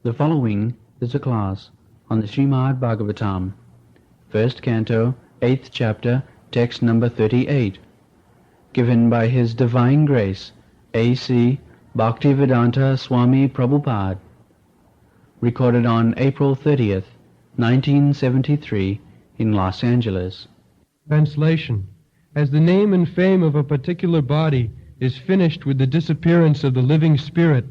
The following is a class on the Srimad Bhagavatam, first canto, 8th chapter, text number 38, given by His Divine Grace, A.C. Bhaktivedanta Swami Prabhupada, recorded on April 30th, 1973, in Los Angeles. Translation. As the name and fame of a particular body is finished with the disappearance of the living spirit,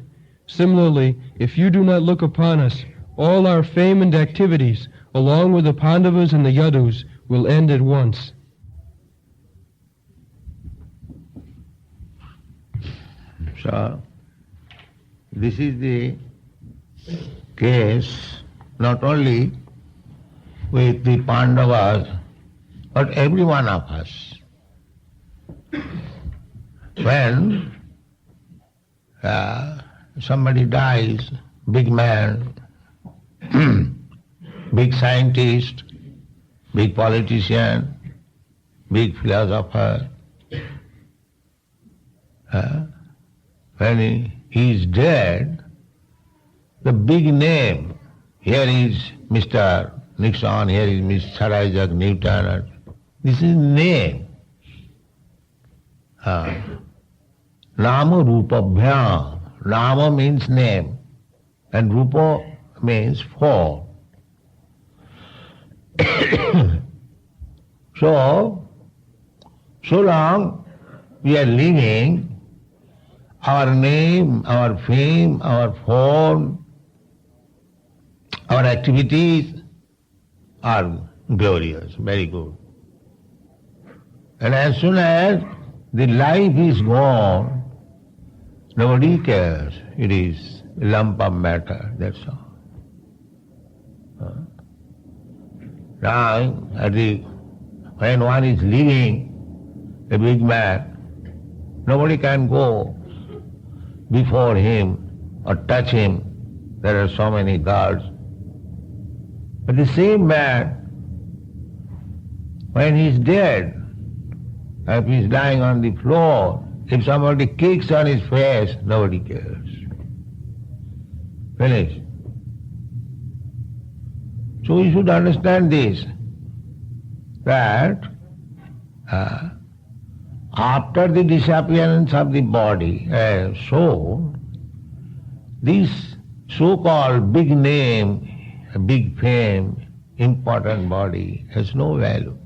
similarly, if you do not look upon us, all our fame and activities, along with the Pandavas and the Yadus, will end at once. So, this is the case not only with the Pandavas, but every one of us. When somebody dies, big man, big scientist, big politician, big philosopher, when he is dead, the big name, here is Mr. Nixon, here is Mr. Isaac Newton, this is name. Nama Rupa Bhyam. Nama means name, and Rupa means form. So long we are living, our name, our fame, our form, our activities are glorious, very good. And as soon as the life is gone, nobody cares. It is a lump of matter, that's all. Now, when one is living, a big man, nobody can go before him or touch him. There are so many guards. But the same man, when he is dead, if he is lying on the floor, if somebody kicks on his face, nobody cares. Finish. So we should understand this, that after the disappearance of the body, soul, this so-called big name, big fame, important body has no value.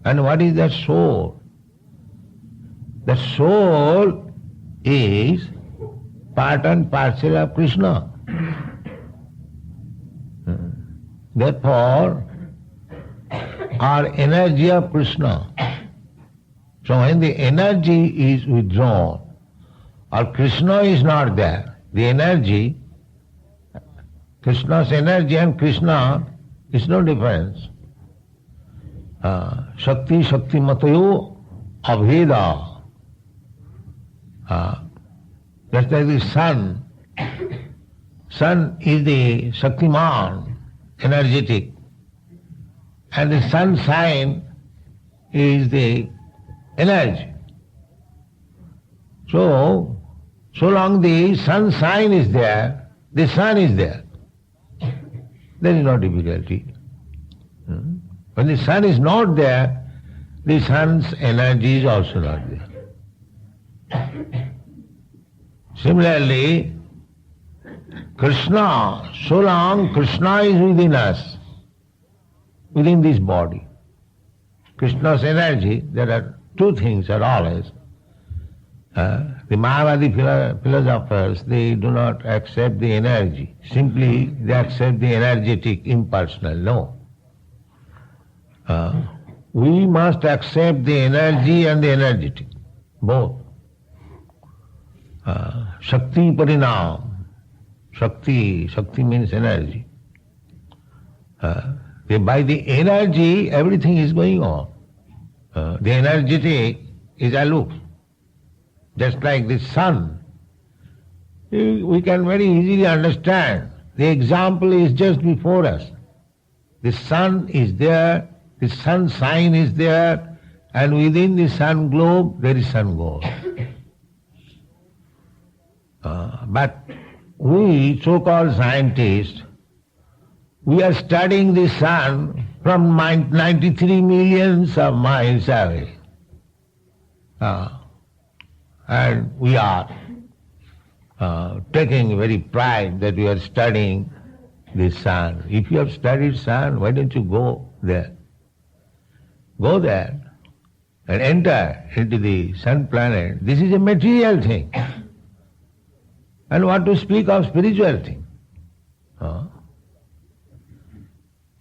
And what is that soul? The soul is part and parcel of Krishna. Therefore, our energy of Krishna. So when the energy is withdrawn, or Krishna is not there, the energy, Krishna's energy and Krishna is no difference. Shakti Shakti Matayo Abheda. Just like the sun. Sun is the Shaktiman, energetic. And the sun sign is the energy. So long the sun sign is there, the sun is there. There is no difficulty. When the sun is not there, the sun's energy is also not there. Similarly, Krishna, so long Krishna is within us, within this body. Krishna's energy, there are two things are always. The Mayavadi philosophers, they do not accept the energy. Simply they accept the energetic, impersonal. No. We must accept the energy and the energetic, both. Shakti Parinam. Shakti means energy. By the energy, everything is going on. The energetic is aloof. Just like the sun. We can very easily understand. The example is just before us. The sun is there, the sun sign is there, and within the sun globe there is sun gold. But we so-called scientists, we are studying the sun from 93 millions of miles away. And we are taking very pride that we are studying the sun. If you have studied sun, why don't you go there? Go there and enter into the sun planet. This is a material thing. And what to speak of spiritual thing?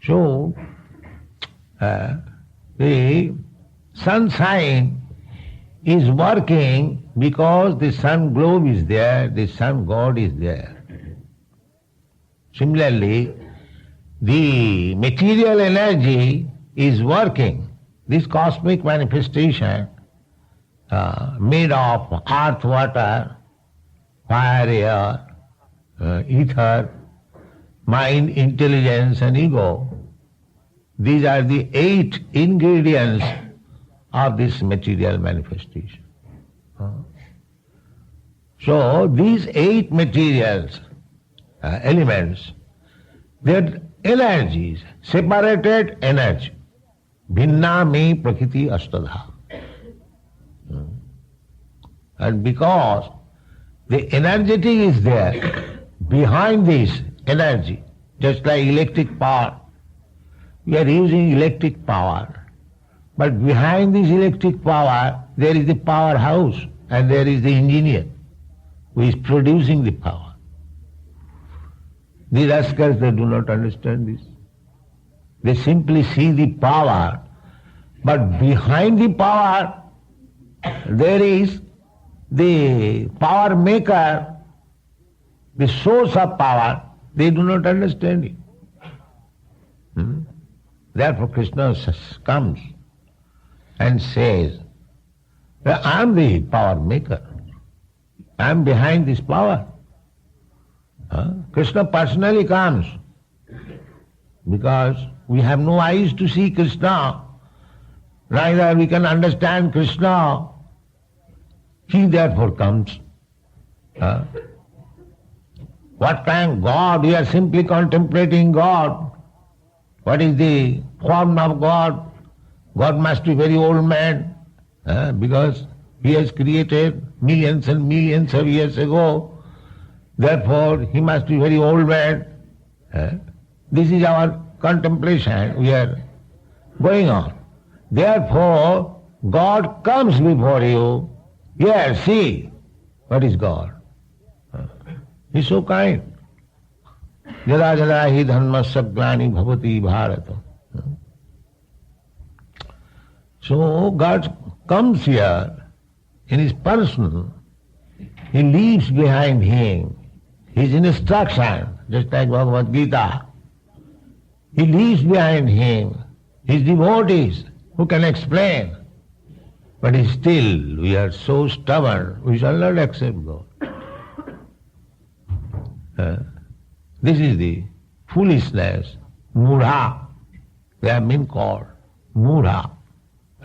So, the sunshine is working because the sun globe is there, the sun god is there. Similarly, the material energy is working. This cosmic manifestation made of earth, water, fire, air, ether, mind, intelligence and ego. These are the 8 ingredients of this material manifestation. So these 8 materials, elements, their energies, separated energy. Bhinna me prakriti astadha. And because the energetic is there, behind this energy, just like electric power, we are using electric power. But behind this electric power, there is the powerhouse and there is the engineer who is producing the power. These rascals, they do not understand this. They simply see the power, but behind the power, there is the power maker, the source of power. They do not understand it. Therefore Krishna comes and says, I am the power maker. I am behind this power. Krishna personally comes because we have no eyes to see Krishna, neither we can understand Krishna. He therefore comes. What kind God? We are simply contemplating God. What is the form of God? God must be very old man because He has created millions and millions of years ago. Therefore, He must be very old man. This is our contemplation we are going on. Therefore, God comes before you. Here, see what is God. He is so kind. Jada jada hi dharmasya glani bhavati bharata. So God comes here in His person. He leaves behind Him His instruction, just like Bhagavad Gita. He leaves behind Him His devotees who can explain. But still we are so stubborn, we shall not accept God. This is the foolishness, mudha. They have been called mudha,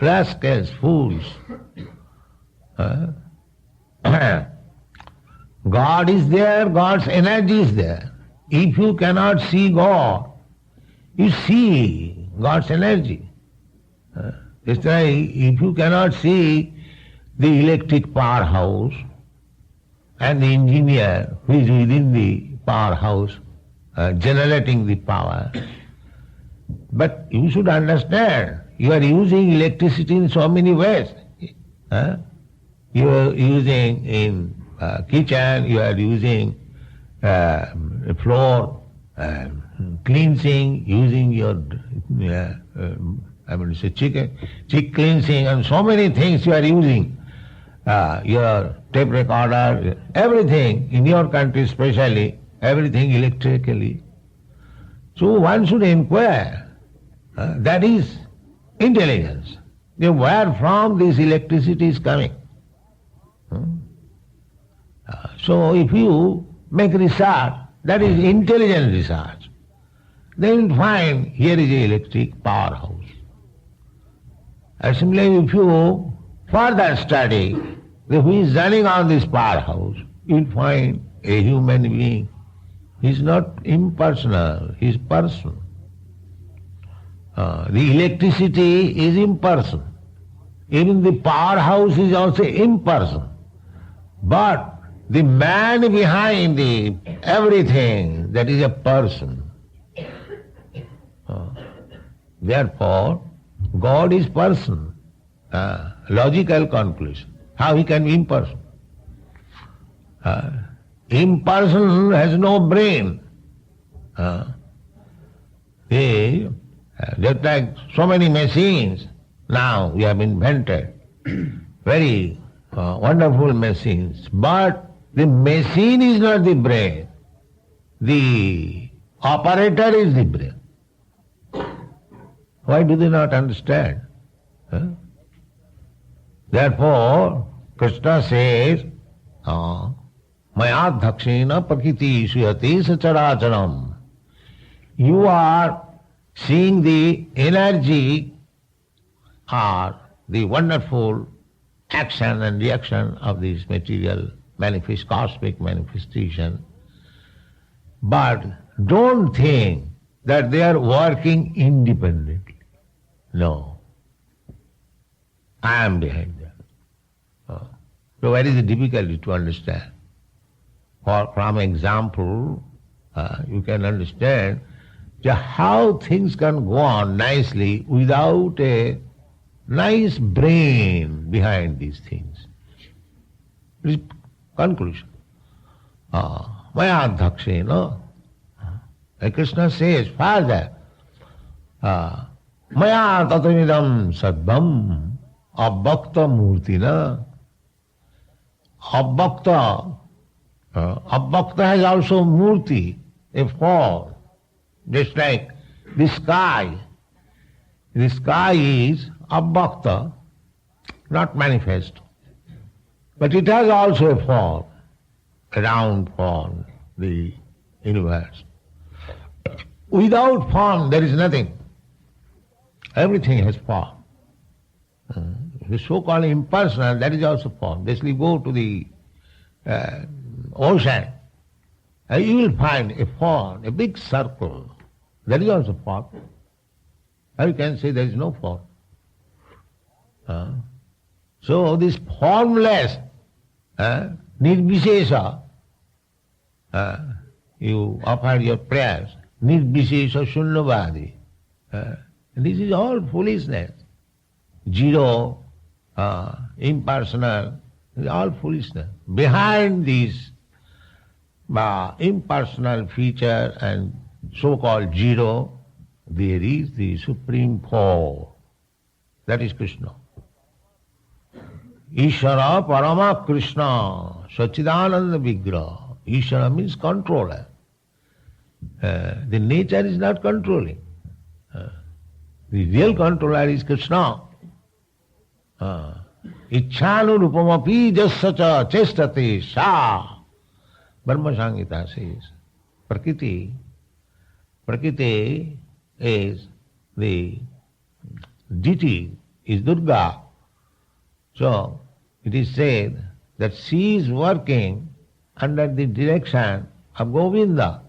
rascals, fools. God is there, God's energy is there. If you cannot see God, you see God's energy. Just like if you cannot see the electric powerhouse and the engineer who is within the powerhouse generating the power, but you should understand, you are using electricity in so many ways. You are using in kitchen, you are using floor, cleansing, using your cheek cleansing, and so many things you are using. Your tape recorder, everything, in your country especially, everything electrically. So one should inquire, that is intelligence. Where from this electricity is coming? So if you make research, that is intelligent research, then you find here is an electric powerhouse. And similarly, if you further study who is running on this powerhouse, you will find a human being He's not impersonal, he's person. The electricity is impersonal. Even the powerhouse is also impersonal. But the man behind the everything, that is a person. Therefore, God is person. Logical conclusion. How he can be impersonal? Impersonal has no brain. Just like so many machines now we have invented, very wonderful machines, but the machine is not the brain. The operator is the brain. Why do they not understand? Therefore, Krishna says, Maya dhakshena prakriti suyati sacharacharam. You are seeing the energy or the wonderful action and reaction of this material cosmic manifestation. But don't think that they are working independently. No. I am behind them. So what is the difficulty to understand? From example, you can understand how things can go on nicely without a nice brain behind these things. It is conclusion. Maya dhakshena. Krishna says further, Maya tatamidam sadvam abbakta murtina. Abbakta has also murti, a form. Just like the sky. The sky is abbakta, not manifest. But it has also a form, a round form, the universe. Without form there is nothing. Everything has form. The so-called impersonal, that is also form. Basically go to the ocean, you will find a form, a big circle. That is also form. Or you can say there is no form. So this formless, nirvishesha, you offer your prayers, nirvishesha shunyavadi. This is all foolishness. Zero, impersonal, is all foolishness. Behind these impersonal feature and so-called zero, there is the Supreme Four. That is Krishna. Ishvara Parama Krishna, Sachidananda Vigraha. Ishvara means controller. The nature is not controlling. The real controller is Krishna. Ichhanurupamapi jasacha chestate sa. Brahma Samhita says, Prakriti is the deity, is Durga. So it is said that she is working under the direction of Govinda.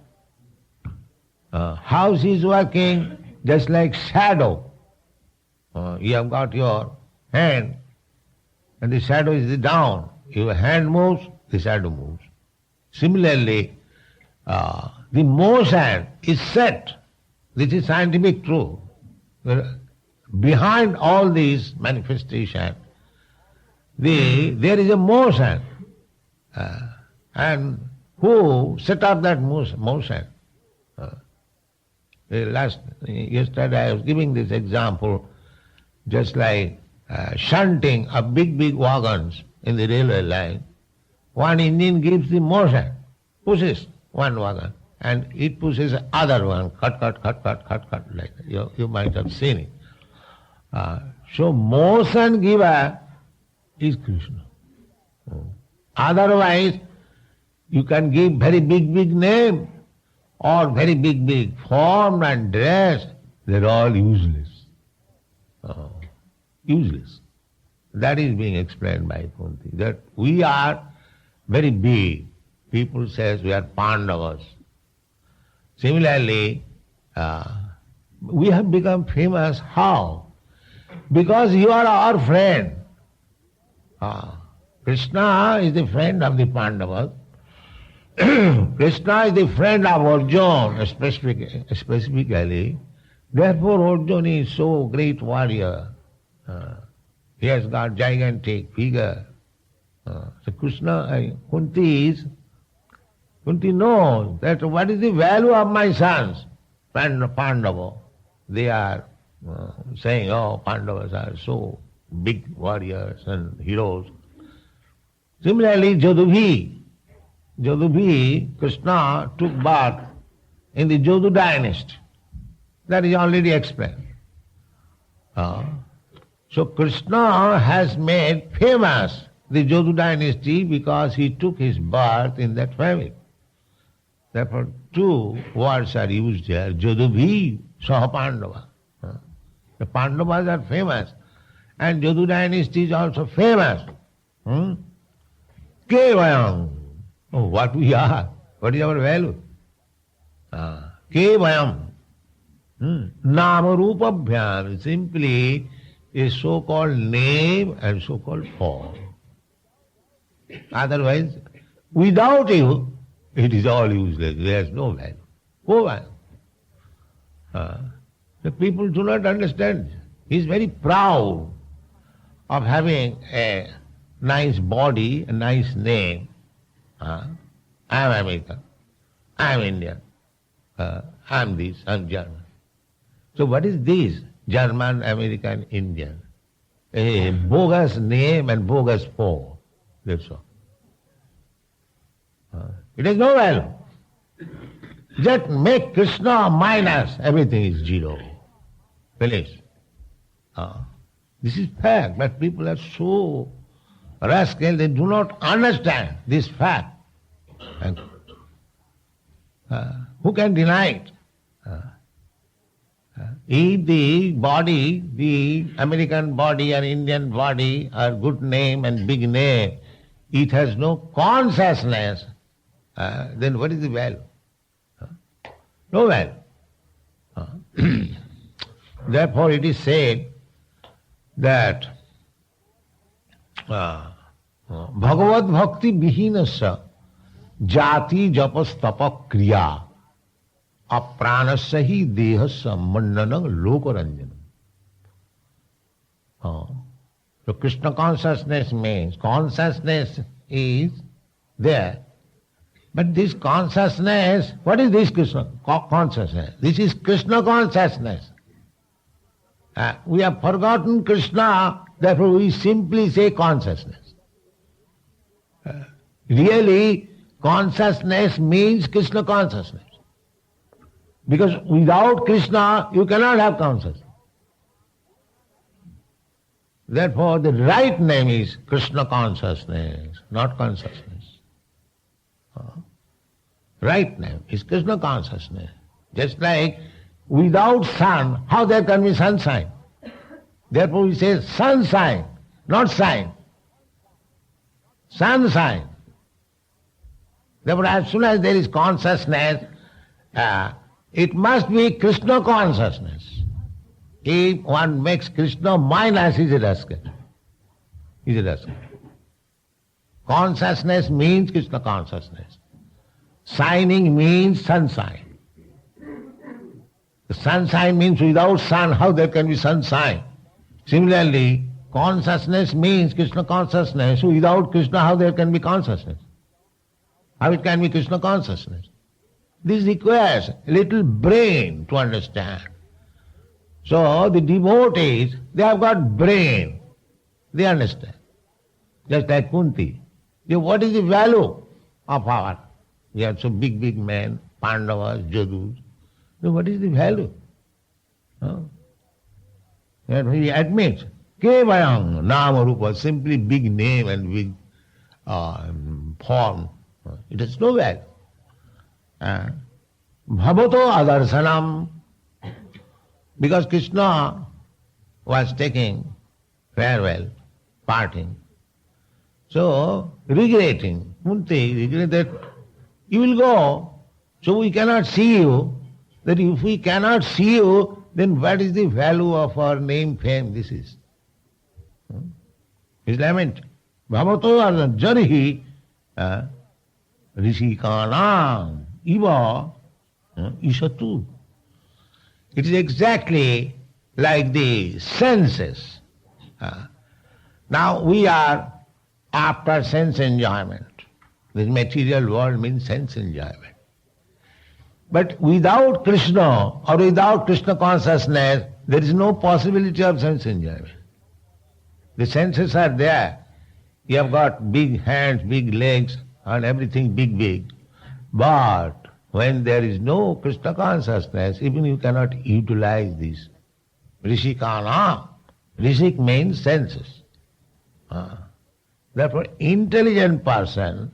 How she is working? Just like shadow. You have got your hand and the shadow is down. Your hand moves, the shadow moves. Similarly, the motion is set. This is scientific truth. Behind all these manifestations, there is a motion. And who set up that motion? Yesterday I was giving this example, just like shunting of big wagons in the railway line. One engine gives the motion, pushes one wagon, and it pushes other one, cut, like that. You might have seen it. So motion giver is Krishna. Otherwise, you can give very big name or very big form and dress. They're all useless. Useless. That is being explained by Kunti, that we are very big. People say we are Pandavas. Similarly, we have become famous. How? Because you are our friend. Krishna is the friend of the Pandavas. Krishna is the friend of Arjuna specifically. Therefore Arjuna is so great warrior. He has got gigantic figure. So Krishna, Kunti knows that what is the value of my sons, Pandava. They are saying, oh, Pandavas are so big warriors and heroes. Similarly, Jadubhi, Krishna took birth in the Jadu dynasty. That is already explained. So Krishna has made famous the Jadu dynasty because he took his birth in that family. Therefore, two words are used here, Jadubhi, Saha Pandava. The Pandavas are famous, and Jadu dynasty is also famous. Kevayam. Oh, what we are, what is our value? Kevayam. Nama Rupa Bhyam, simply a so-called name and so-called form. Otherwise, without you, it is all useless. There is no value. Kevayam. The people do not understand. He is very proud of having a nice body, a nice name. I am American, I am Indian, I am this, I am German. So what is this? German, American, Indian. A bogus name and bogus form. That's all. It has no value. Just make Krishna minus, everything is zero. Finish. This is fact, but people are so rascal, they do not understand this fact. And who can deny it? If the body, the American body and Indian body are good name and big name, it has no consciousness, then what is the value? No value. Therefore it is said that Bhagavad Bhakti Vihinasya Jati Japas Tapa Kriya Apranasya hi Dehasya Mandanam Lokaranjanam. So Krishna consciousness means consciousness is there. But this consciousness, what is this Krishna consciousness? This is Krishna consciousness. We have forgotten Krishna, therefore we simply say consciousness. Really, consciousness means Krishna consciousness. Because without Krishna, you cannot have consciousness. Therefore, the right name is Krishna consciousness, not consciousness. Right name is Krishna consciousness. Just like without sun, how there can be sunshine? Therefore we say sunshine, not sign. Sunshine. Therefore as soon as there is consciousness, it must be Krishna consciousness. If one makes Krishna minus, he's a rascal. He's a rascal. Consciousness means Krishna consciousness. Shining means sunshine. The sunshine means without sun, how there can be sunshine? Similarly, consciousness means Krishna consciousness. Without Krishna, how there can be consciousness? How it can be Krishna consciousness? This requires a little brain to understand. So the devotees, they have got brain. They understand. Just like Kunti. What is the value of our? We are so big men, Pandavas, Jadus. So what is the value? And he admits, Kevayam, Nama Rupa, simply big name and big form. It has no value. Bhavato adarsanam, because Krishna was taking farewell, parting. So, regretting, Kunti regretted that you will go, So we cannot see you. That if we cannot see you, then what is the value of our name, fame? This is. His lament. Bhavato jarihi rishikanam iva isatu. It is exactly like the senses. Now we are after sense enjoyment. This material world means sense enjoyment. But without Krishna or without Krishna consciousness, there is no possibility of sense enjoyment. The senses are there. You have got big hands, big legs, and everything big. But when there is no Krishna consciousness, even you cannot utilize this. Rishikana. Rishik means senses. Therefore, intelligent person,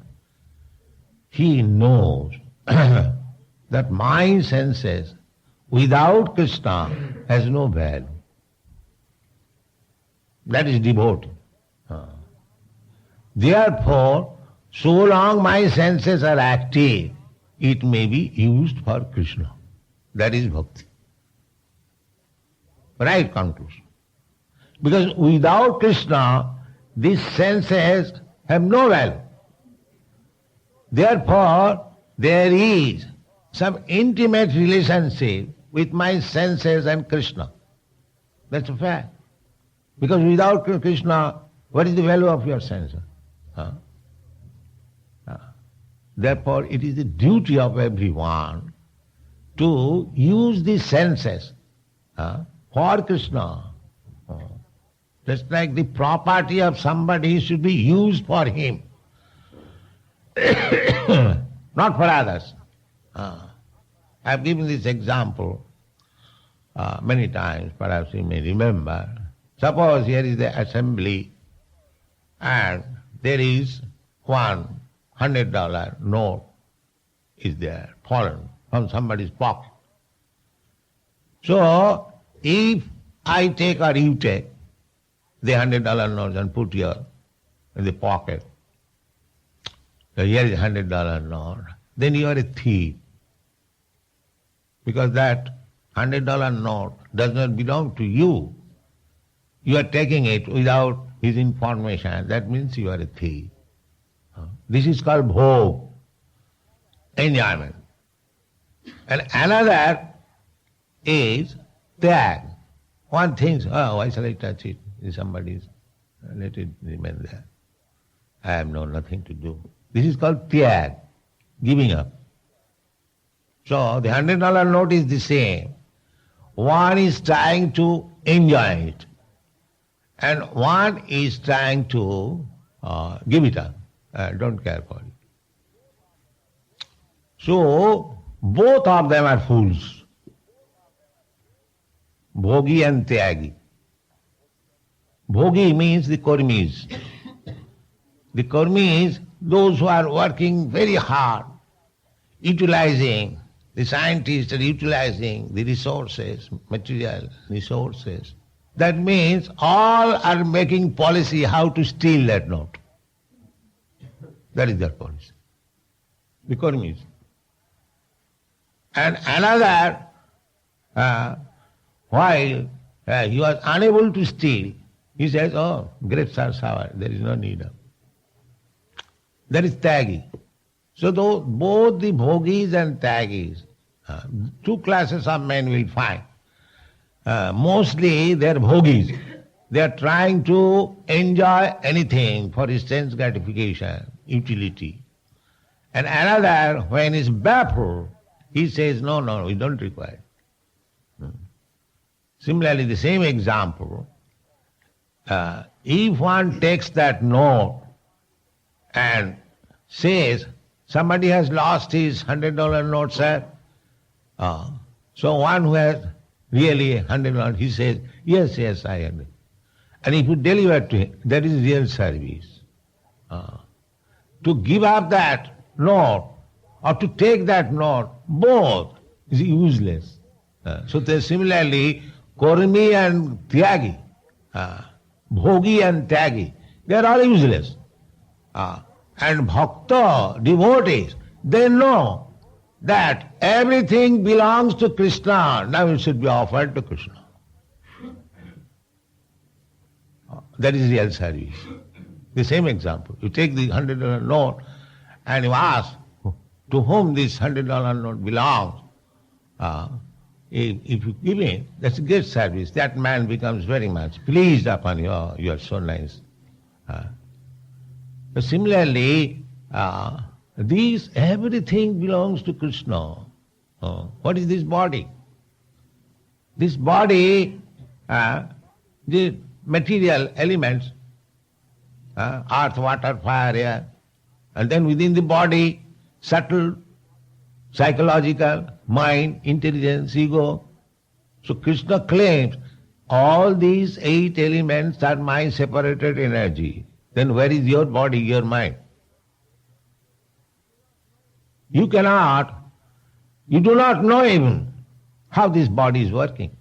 he knows that my senses without Krishna has no value. That is devotee. Therefore, so long my senses are active, it may be used for Krishna. That is bhakti. Right conclusion. Because without Krishna, these senses have no value. Therefore, there is some intimate relationship with my senses and Krishna. That's a fact. Because without Krishna, what is the value of your senses? Therefore, it is the duty of everyone to use the senses for Krishna. Just like the property of somebody should be used for him, not for others. I have given this example many times, perhaps you may remember. Suppose here is the assembly and there is $100 note is there, fallen from somebody's pocket. So, if I take or you take the $100 note and put here in the pocket, so here is $100 note, then you are a thief. Because that $100 note does not belong to you. You are taking it without his information. That means you are a thief. This is called bhog, enjoyment. And another is tyag. One thinks, oh, why shall I touch it? It's somebody's. Let it remain there. I have nothing to do. This is called tyag, giving up. So the $100 note is the same. One is trying to enjoy it, and one is trying to give it up. Don't care for it. So both of them are fools. Bhogi and tyagi. Bhogi means the karmis. The karmis, those who are working very hard, utilizing, the scientists are utilizing the resources, material resources. That means all are making policy how to steal that note. That is their policy. The karmis. And another, while he was unable to steal, he says, oh, grapes are sour, there is no need of. That is tyagi. So both the bhogis and tyagis, two classes of men will find. Mostly they are bhogis. They are trying to enjoy anything for his sense gratification, utility. And another, when he is baffled, he says, no, we don't require it. Similarly, the same example, if one takes that note and says, somebody has lost his $100 note, sir. So one who has really $100, he says, yes, I agree. And if you deliver to him, that is real service. To give up that note or to take that note, both is useless. So similarly, karmi and tyagi, bhogi and tyagi, they are all useless. And bhakta, devotees, they know that everything belongs to Krishna, now it should be offered to Krishna. That is real service. The same example. You take the $100 note and you ask to whom this $100 note belongs. If you give it, that's a great service. That man becomes very much pleased upon you. Oh, you are so nice. But similarly, everything belongs to Krishna. What is this body? This body, the material elements, earth, water, fire, air, and then within the body, subtle, psychological, mind, intelligence, ego. So Krishna claims all these 8 elements are my separated energy. Then where is your body, your mind? You do not know even how this body is working.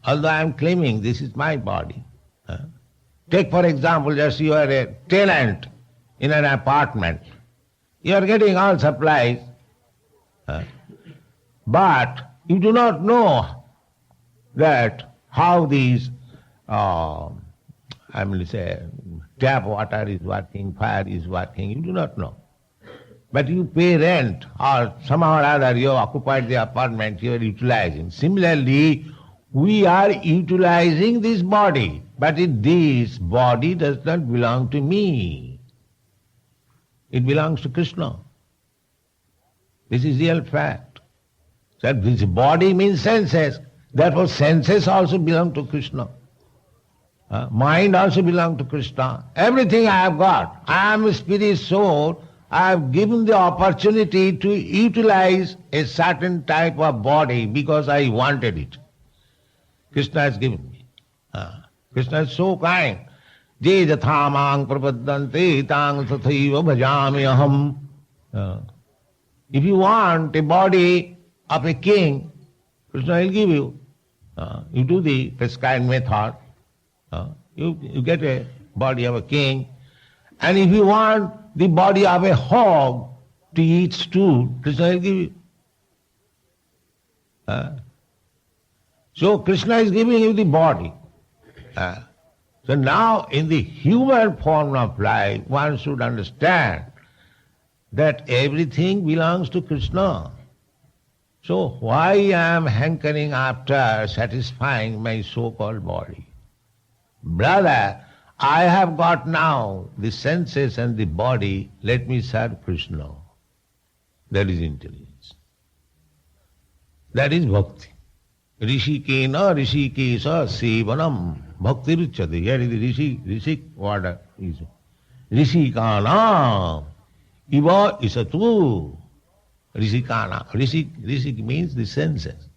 Although I am claiming this is my body. Take for example, just you are a tenant in an apartment. You are getting all supplies, but you do not know that how these, tap water is working, fire is working. You do not know. But you pay rent, or somehow or other you have occupied the apartment, you are utilizing. Similarly, we are utilizing this body, but this body does not belong to me. It belongs to Krishna. This is real fact. So this body means senses. Therefore senses also belong to Krishna. Mind also belongs to Krishna. Everything I have got. I am a spirit soul. I have given the opportunity to utilize a certain type of body because I wanted it. Krishna has given me. Krishna is so kind. Je jathamang prapaddante tang tathaiva bhajami aham. If you want a body of a king, Krishna will give you. You do the prescribed method. You get a body of a king. And if you want the body of a hog to eat stew, Krishna will give you. So Krishna is giving you the body. So now in the human form of life, one should understand that everything belongs to Krishna. So why I am hankering after satisfying my so-called body? Brother, I have got now the senses and the body, let me serve Krishna. That is intelligence. That is bhakti. Rishikena rishikesa sevanam bhakti ruchyate. Here is the rishik order. Rishikana iva isatu. Rishikana. Rishik means the senses.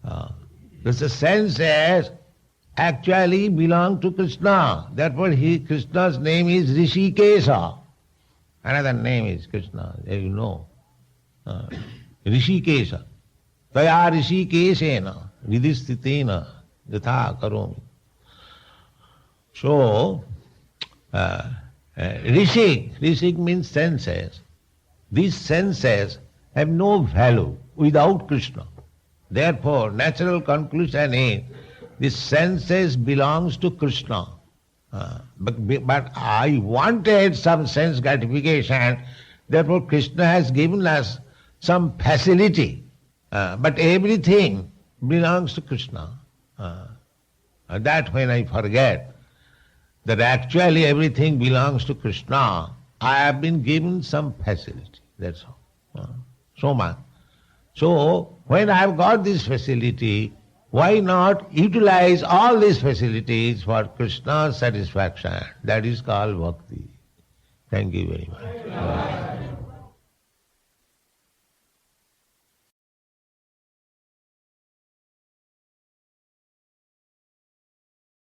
Because the senses actually belong to Krishna. Therefore Krishna's name is Rishikesa. Another name is Krishna, as you know. Rishikesa. Taya Rishikesena vidistitena yatha karomi. So, Rishik means senses. These senses have no value without Krishna. Therefore, natural conclusion is the senses belongs to Krishna. But I wanted some sense gratification, therefore Krishna has given us some facility. But everything belongs to Krishna. That when I forget that actually everything belongs to Krishna, I have been given some facility. That's all. So much. So when I have got this facility, why not utilize all these facilities for Krishna's satisfaction? That is called bhakti. Thank you very much.